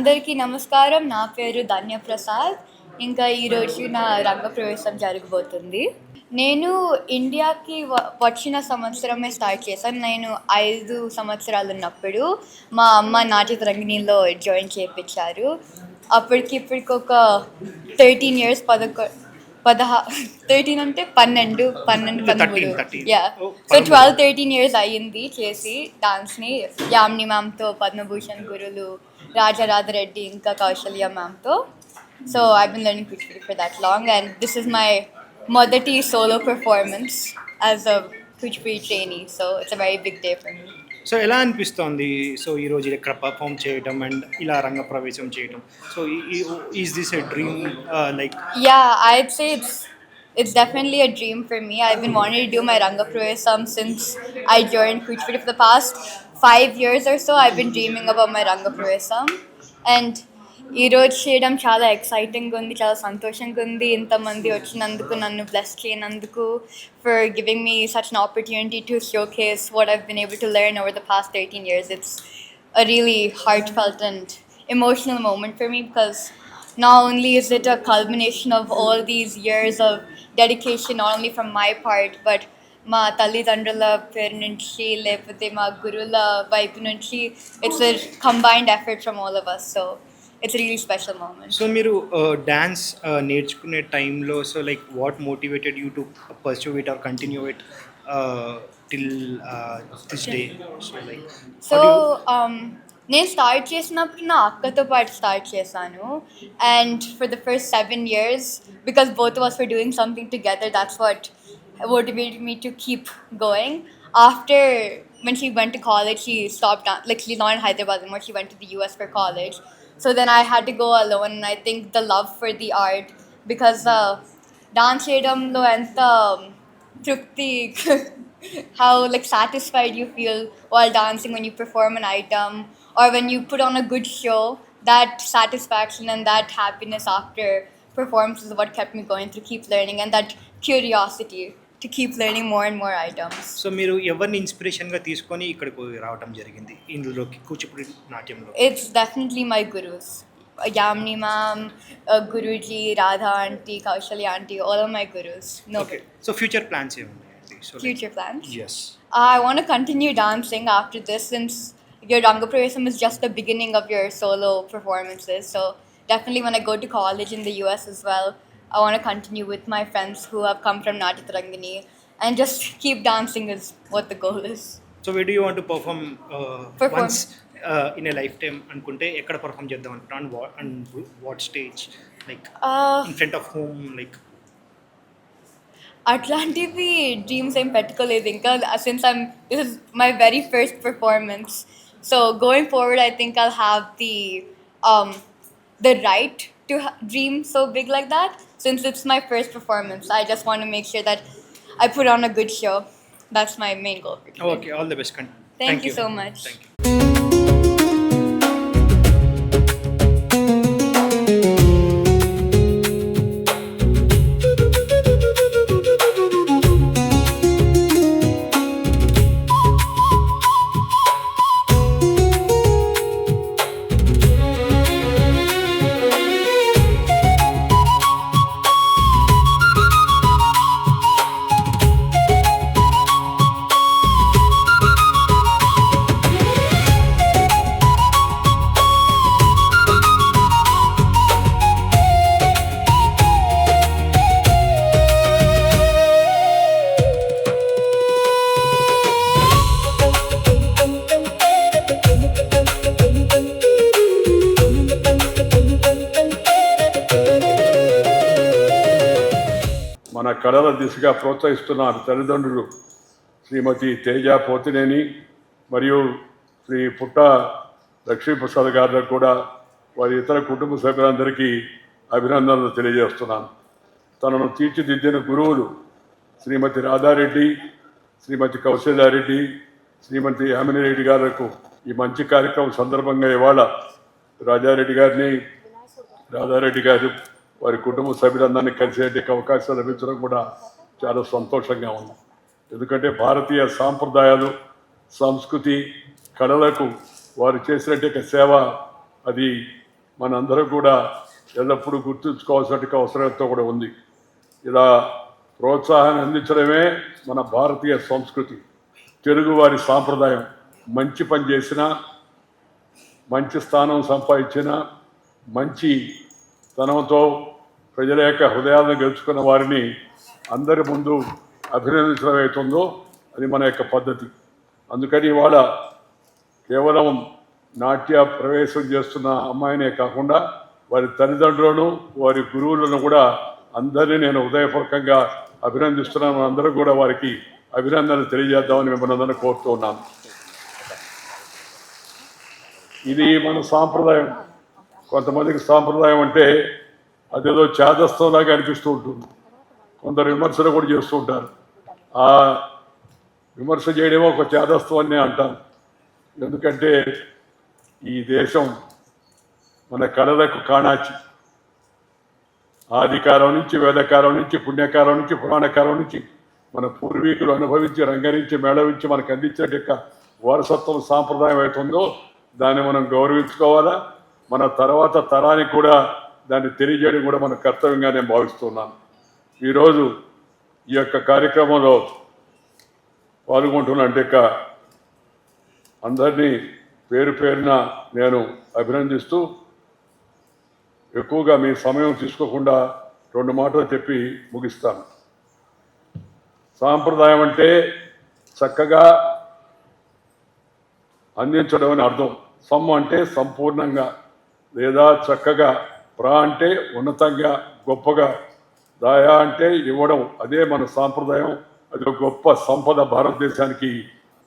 అందరికీ నమస్కారం. నా పేరు ధన్యప్రసాద్. ఇంకా ఈరోజు నా రంగప్రవేశం జరగబోతుంది. నేను ఇండియాకి వచ్చిన సంవత్సరమే స్టార్ట్ చేశాను. నేను 5 సంవత్సరాలున్నప్పుడు మా అమ్మ నాట్య రంగిణిలో జాయిన్ చేయించారు. అప్పటికి ఇప్పటికి ఒక 13 ఇయర్స్ 13 అంటే 12 13 యా సో 12-13 ఇయర్స్ అయ్యింది చేసి డాన్స్ని యామిని మ్యామ్తో, పద్మభూషణ్ గురులు రాజారాధరెడ్డి ఇంకా కౌశల్య మ్యామ్తో. So I been learning Kuchipudi for that long and this is my మొదటి solo performance as a Kuchipudi trainee. So it's a very big day for me. So ఎలా అనిపిస్తోంది సో ఈరోజు ఇక్కడ పర్ఫామ్ చేయడం అండ్ ఇలా రంగప్రవేశం చేయడం? So is this a dream like? Yeah, I'd say it's definitely a dream for me. I've been wanting to do my Ranga Pravesam since I joined Kuchipudi. For the past 5 years or so, I've been dreaming about my Ranga Pravesam. And ఈ రోజు చేయడం చాలా ఎక్సైటింగ్గా ఉంది, చాలా సంతోషంగా ఉంది. ఇంతమంది వచ్చినందుకు, నన్ను bless చేయనందుకు, for giving me such an opportunity to showcase what I've been able to learn over the past 13 years. It's a really heartfelt and emotional moment for me because not only is it a culmination of all these years of dedication, not only from my part, but మా తల్లిదండ్రుల పేరు నుంచి లేకపోతే మా గురువుల వైపు నుంచి, it's a combined effort from all of us. So it's a really special moment. So మీరు డ్యాన్స్ నేర్చుకునే టైంలో so like what motivated you to pursue it or continue it till this day? So like నేను start చేసినప్పుడు నా అక్కతో పాటు start చేశాను. And for the first 7 years, because both of us were doing something together, that's what motivated me to keep going. After, when she went to college, she stopped, like she's not in Hyderabad anymore, she went to the US for college. So then I had to go alone, and I think the love for the art, because dance చేయడంలో ఎంత తృప్తి, how like satisfied you feel while dancing when you perform an item or when you put on a good show, that satisfaction and that happiness after performance is what kept me going to keep learning, and that curiosity to keep learning more and more items. So మీరు ఎవరిని ఇన్స్పిరేషన్గా తీసుకొని ఇక్కడికి రావడం జరిగింది ఇందులోకి Kuchipudi నాట్యంలో? It's definitely my gurus. Yamini ma'am, Guruji, Radha auntie, Kaushalya auntie, all of my gurus. No. Okay. So future plans ఏమున్నాయండి? So Future plans? Yes. I want to continue dancing after this, since your Ranga Pravesam is just the beginning of your solo performances. So definitely when I go to college in the US as well, I want to continue with my friends who have come from Natya Tarangini and just keep dancing is what the goal is. So where do you want to perform Perform. once in a lifetime అనుకుంటే ఎక్కడ perform చేద్దాం అనుకుంటున్నాను? And what stage, like in front of home, like అట్లాంటివి dreams ఏం పెట్టుకోలేదు ఇంకా, since this is my very first performance. So going forward, I think I'll have the right to dream so big like that. Since it's my first performance, I just want to make sure that I put on a good show. That's my main goal for today. Okay, all the best. Thank you so much. Thank you. మన కళల దిశగా ప్రోత్సహిస్తున్నారు తల్లిదండ్రులు శ్రీమతి తేజ పోతినేని మరియు శ్రీ పుట్ట లక్ష్మీప్రసాద్ గారికి కూడా వారి ఇతర కుటుంబ సభ్యులందరికీ అభినందనలు తెలియజేస్తున్నాను. తనను తీర్చిదిద్దిన గురువులు శ్రీమతి రాధారెడ్డి, శ్రీమతి కౌశల్యారెడ్డి, శ్రీమతి యామిని రెడ్డి గారికి ఈ మంచి కార్యక్రమం సందర్భంగా ఇవాళ రాధారెడ్డి గారు వారి కుటుంబ సభ్యులందరినీ కలిసేటి అవకాశం లభించడం కూడా చాలా సంతోషంగా ఉంది. ఎందుకంటే భారతీయ సాంప్రదాయాలు, సంస్కృతి, కళలకు వారు చేసినట్టు సేవ అది మనందరం కూడా ఎల్లప్పుడూ గుర్తుంచుకోవాల్సిన అవసరంతో కూడా ఉంది. ఇలా ప్రోత్సాహాన్ని అందించడమే మన భారతీయ సంస్కృతి, తెలుగువారి సాంప్రదాయం. మంచి పని చేసినా, మంచి స్థానం సంపాదించిన, మంచి తనంతో ప్రజల యొక్క హృదయాలను గెలుచుకున్న వారిని అందరి ముందు అభినందించడం అవుతుందో అది మన యొక్క పద్ధతి. అందుకని ఇవాళ కేవలం నాట్య ప్రవేశం చేస్తున్న అమ్మాయినే కాకుండా వారి తల్లిదండ్రులను, వారి గురువులను కూడా అందరినీ నేను హృదయపూర్వకంగా అభినందిస్తున్నాను. అందరూ కూడా వారికి అభినందనలు తెలియజేద్దామని మిమ్మల్ని అందరినీ కోరుతూ ఉన్నాను. ఇది మన సాంప్రదాయం. కొంతమందికి సాంప్రదాయం అంటే అదేదో చేదస్తంలాగా అనిపిస్తూ ఉంటుంది. కొందరు విమర్శలు కూడా చేస్తూ ఉంటారు. ఆ విమర్శ చేయడమో ఒక చేదస్తం అని అంటాను. ఎందుకంటే ఈ దేశం మన కళలకు కాణాచి. ఆదికాలం నుంచి, వేదకాలం నుంచి, పుణ్యకాలం నుంచి, పురాణకాలం నుంచి మన పూర్వీకులు అనుభవించి, రంగరించి, మేళవించి మనకు అందించే వారసత్వం సాంప్రదాయం అవుతుందో దాన్ని మనం గౌరవించుకోవాలా. మన తర్వాత తరానికి కూడా దాన్ని తెలియజేయడం కూడా మన కర్తవ్యంగా నేను భావిస్తున్నాను. ఈరోజు ఈ యొక్క కార్యక్రమంలో పాల్గొంటున్న అందరినీ పేరు పేరున నేను అభినందిస్తూ ఎక్కువగా మీ సమయం తీసుకోకుండా 2 మాటలు చెప్పి ముగిస్తాను. సాంప్రదాయం అంటే చక్కగా అందించడం అని అర్థం. సమ్ అంటే సంపూర్ణంగా లేదా చక్కగా, ప్రా అంటే ఉన్నతంగా, గొప్పగా, దాయా అంటే ఇవ్వడం. అదే మన సాంప్రదాయం. అది ఒక గొప్ప సంపద. భారతదేశానికి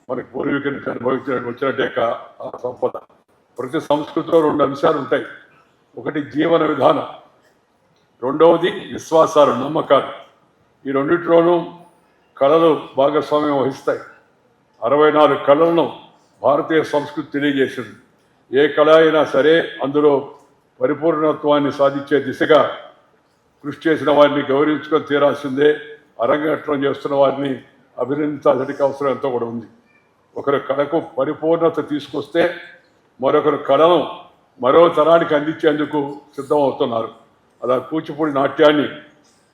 మనకి పూర్వీకునికి వచ్చినట్టే ఆ సంపద. ప్రతి సంస్కృతిలో 2 అంశాలు ఉంటాయి. ఒకటి జీవన విధానం, రెండవది విశ్వాసాలు, నమ్మకాలు. ఈ రెండిట్లోనూ కళలు భాగస్వామ్యం వహిస్తాయి. 64 కళలను భారతీయ సంస్కృతి తెలియజేసింది. ఏ కళ అయినా సరే అందులో పరిపూర్ణత్వాన్ని సాధించే దిశగా కృషి చేసిన వారిని గౌరవించుకొని తీరాల్సిందే. అరంగేట్రం చేస్తున్న వారిని అభినందించాల్సిన అవసరం ఎంతో కూడా ఉంది. ఒకరి కళకు పరిపూర్ణత తీసుకొస్తే మరొకరు కళను మరో తరానికి అందించేందుకు సిద్ధమవుతున్నారు. అలా కూచిపూడి నాట్యాన్ని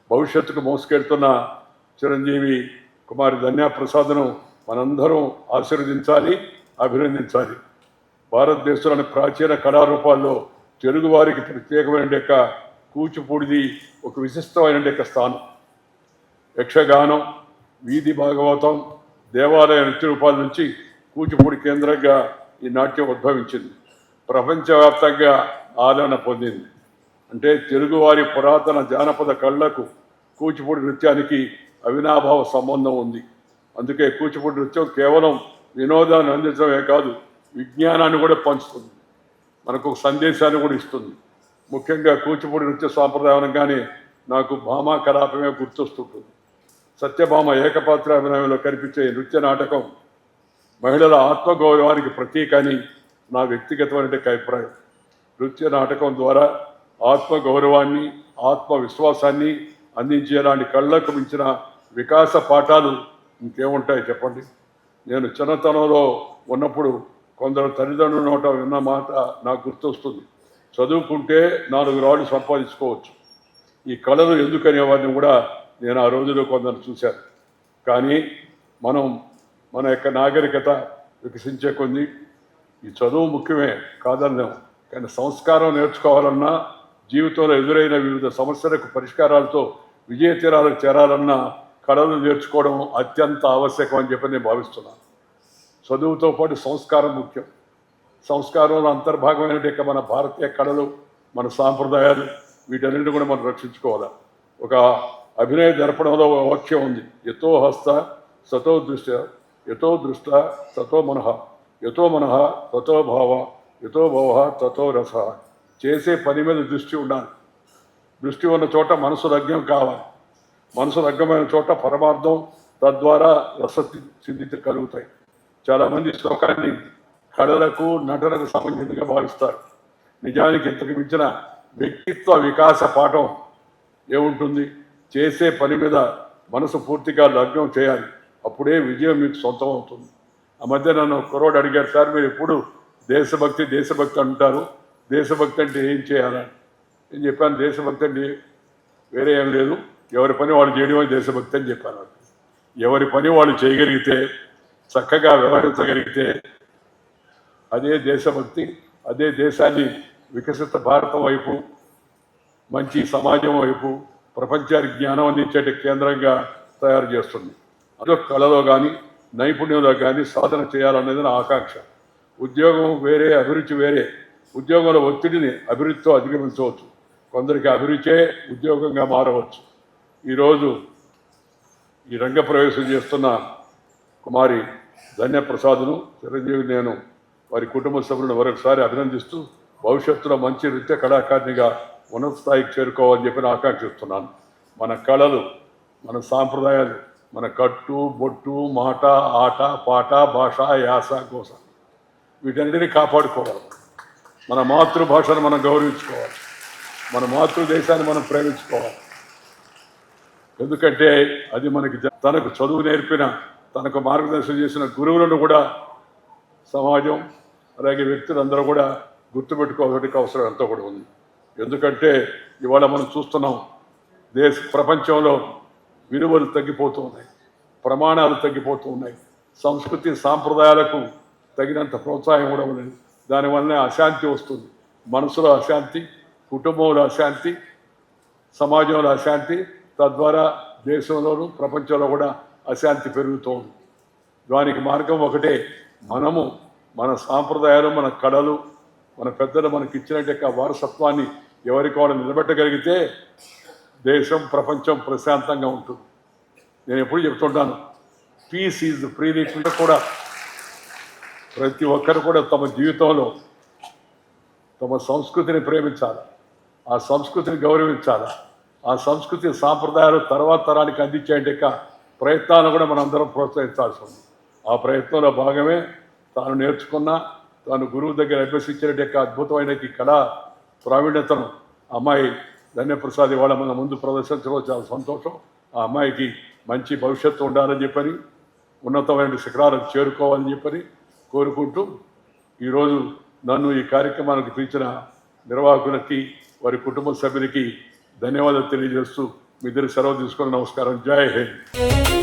భవిష్యత్తుకు మోసుకెళ్తున్న చిరంజీవి కుమారి ధన్యా ప్రసాద్ను మనందరం ఆశీర్వదించాలి, అభినందించాలి. భారతదేశంలోని ప్రాచీన కళారూపాల్లో తెలుగువారికి ప్రత్యేకమైన కూచిపూడిది ఒక విశిష్టమైన స్థానం. యక్షగానం, వీధి భాగవతం, దేవాలయ నృత్య రూపాల నుంచి కూచిపూడి కేంద్రంగా ఈ నాట్యం ఉద్భవించింది. ప్రపంచవ్యాప్తంగా ఆదరణ పొందింది. అంటే తెలుగువారి పురాతన జానపద కళలకు కూచిపూడి నృత్యానికి అవినాభావ సంబంధం ఉంది. అందుకే కూచిపూడి నృత్యం కేవలం వినోదాన్ని అందించడమే కాదు, విజ్ఞానాన్ని కూడా పంచుతుంది, మనకు సందేశాన్ని కూడా ఇస్తుంది. ముఖ్యంగా కూచిపూడి నృత్య సాంప్రదాయం కానీ నాకు భామా కలాపమే గుర్తొస్తుంటుంది. సత్యభామ ఏకపాత్ర అభినయంలో కనిపించే నృత్య నాటకం మహిళల ఆత్మగౌరవానికి ప్రతీక అని నా వ్యక్తిగతమైన అభిప్రాయం. నృత్య నాటకం ద్వారా ఆత్మగౌరవాన్ని, ఆత్మవిశ్వాసాన్ని అందించేలాంటి కళ్ళకు మించిన వికాస పాఠాలు ఇంకేముంటాయి చెప్పండి. నేను చిన్నతనంలో ఉన్నప్పుడు కొందరు తల్లిదండ్రుల నోట విన్న మాట నాకు గుర్తొస్తుంది. చదువుకుంటే 4 రాళ్ళు సంపాదించుకోవచ్చు. ఈ కళలు ఎందుకనే వారిని కూడా నేను ఆ రోజుల్లో కొందరు చూశాను. కానీ మన యొక్క నాగరికత వికసించే కొద్దీ ఈ చదువు ముఖ్యమే కాదన్నాం, కానీ సంస్కారం నేర్చుకోవాలన్నా, జీవితంలో ఎదురైన వివిధ సమస్యలకు పరిష్కారాలతో విజయ తీరాలకు చేరాలన్నా కళలు నేర్చుకోవడం అత్యంత ఆవశ్యకం అని చెప్పి నేను భావిస్తున్నాను. చదువుతో పాటు సంస్కారం ముఖ్యం. సంస్కారంలో అంతర్భాగమైన మన భారతీయ కళలు, మన సాంప్రదాయాలు, వీటన్నిటిని కూడా మనం రక్షించుకోవాలి. ఒక అభినయ దర్పణంలో ఒక వాక్యం ఉంది, యతో హస్త సతో దృష్ట, యతో దృష్ట తతో మనః, యతో మనః తతో భావ, యతో భావ తతో రస. చేసే పని మీద దృష్టి ఉండాలి. దృష్టి ఉన్న చోట మనసు లగ్నం కావాలి. మనసు లగ్నమైన చోట పరమార్థం, తద్వారా రస సిద్ధి కలుగుతాయి. చాలామంది శ్లోకాన్ని కళలకు, నటనకు సంబంధించినగా భావిస్తారు. నిజానికి ఇంతకు మించిన వ్యక్తిత్వ వికాస పాఠం ఏముంటుంది? చేసే పని మీద మనసు పూర్తిగా లగ్నం చేయాలి. అప్పుడే విజయం మీకు సొంతం అవుతుంది. ఆ మధ్య నన్ను కుర్రోడు అడిగారు, సార్ మీరు ఎప్పుడు దేశభక్తి అంటారు, దేశభక్తి అంటే ఏం చేయాలని నేను చెప్పాను. దేశభక్తి అంటే వేరే ఏం లేదు, ఎవరి పని వాళ్ళు చేయడమే దేశభక్తి అని చెప్పాను. ఎవరి పని వాళ్ళు చేయగలిగితే, చక్కగా వ్యవహరించగలిగితే అదే దేశభక్తి, అదే దేశాన్ని వికసిత భారతం వైపు, మంచి సమాజం వైపు, ప్రపంచానికి జ్ఞానం అందించే కేంద్రంగా తయారు చేస్తుంది. అదో కళలో కానీ నైపుణ్యంలో కానీ సాధన చేయాలనేది నా ఆకాంక్ష. ఉద్యోగం వేరే, అభిరుచి వేరే. ఉద్యోగంలో ఒత్తిడిని అభివృద్ధితో అధిగమించవచ్చు, కొందరికి అభిరుచే ఉద్యోగంగా మారవచ్చు. ఈరోజు ఈ రంగ ప్రవేశం చేస్తున్న కుమారి ధన్యప్రసాద్ను, చిరంజీవి, నేను వారి కుటుంబ సభ్యులను మరొకసారి అభినందిస్తూ భవిష్యత్తులో మంచి నృత్య కళాకారిణిగా ఉన్నత స్థాయికి చేరుకోవాలని చెప్పి ఆకాంక్షిస్తున్నాను. మన కళలు, మన సాంప్రదాయాలు, మన కట్టు బొట్టు, మాట, ఆట, పాట, భాష, యాస, గోస వీటన్నిటినీ కాపాడుకోవాలి. మన మాతృభాషను మనం గౌరవించుకోవాలి, మన మాతృదేశాన్ని మనం ప్రేమించుకోవాలి. ఎందుకంటే అది మనకి తనకు చదువు నేర్పిన, తనకు మార్గదర్శనం చేసిన గురువులను కూడా సమాజం అలాగే వ్యక్తులందరూ కూడా గుర్తుపెట్టుకోవడానికి అవసరం ఎంతో కూడా ఉంది. ఎందుకంటే ఇవాళ మనం చూస్తున్నాం, ప్రపంచంలో విలువలు తగ్గిపోతూ ఉన్నాయి, ప్రమాణాలు తగ్గిపోతూ ఉన్నాయి, సంస్కృతి సాంప్రదాయాలకు తగినంత ప్రోత్సాహం కూడా లేదు. దానివల్లనే అశాంతి వస్తుంది. మనసులో అశాంతి, కుటుంబంలో అశాంతి, సమాజంలో అశాంతి, తద్వారా దేశంలోనూ ప్రపంచంలో కూడా అశాంతి పెరుగుతూ ఉంది. దానికి మార్గం ఒకటే, మనము మన సాంప్రదాయాలు, మన కళలు, మన పెద్దలు మనకి ఇచ్చినట్టు వారసత్వాన్ని ఎవరికి వాళ్ళు నిలబెట్టగలిగితే దేశం, ప్రపంచం ప్రశాంతంగా ఉంటుంది. నేను ఎప్పుడు చెప్తుంటాను, పీస్ ఈజ్ ద ప్రీరిక్విజిట్. కూడా ప్రతి ఒక్కరు కూడా తమ జీవితంలో తమ సంస్కృతిని ప్రేమించాలి, ఆ సంస్కృతిని గౌరవించాలి, ఆ సంస్కృతి సాంప్రదాయాలు తర్వాత తరానికి అందించే ప్రయత్నాలను కూడా మనం అందరం ప్రోత్సహించాల్సి ఉంది. ఆ ప్రయత్నంలో భాగమే తాను నేర్చుకున్న, తాను గురువు దగ్గర అభ్యసించిన అద్భుతమైన ఈ కళా ప్రావీణ్యతను అమ్మాయి ధన్యప్రసాద్ ఇవాళ మన ముందు ప్రదర్శించడం చాలా సంతోషం. ఆ అమ్మాయికి మంచి భవిష్యత్తు ఉండాలని చెప్పని, ఉన్నతమైన శిఖరాలకు చేరుకోవాలని చెప్పని కోరుకుంటూ, ఈరోజు నన్ను ఈ కార్యక్రమానికి పిలిచిన నిర్వాహకులకి, వారి కుటుంబ సభ్యులకి ధన్యవాదాలు తెలియజేస్తూ మీ ఇద్దరు సెలవు తీసుకొని నమస్కారం. జై హింద్.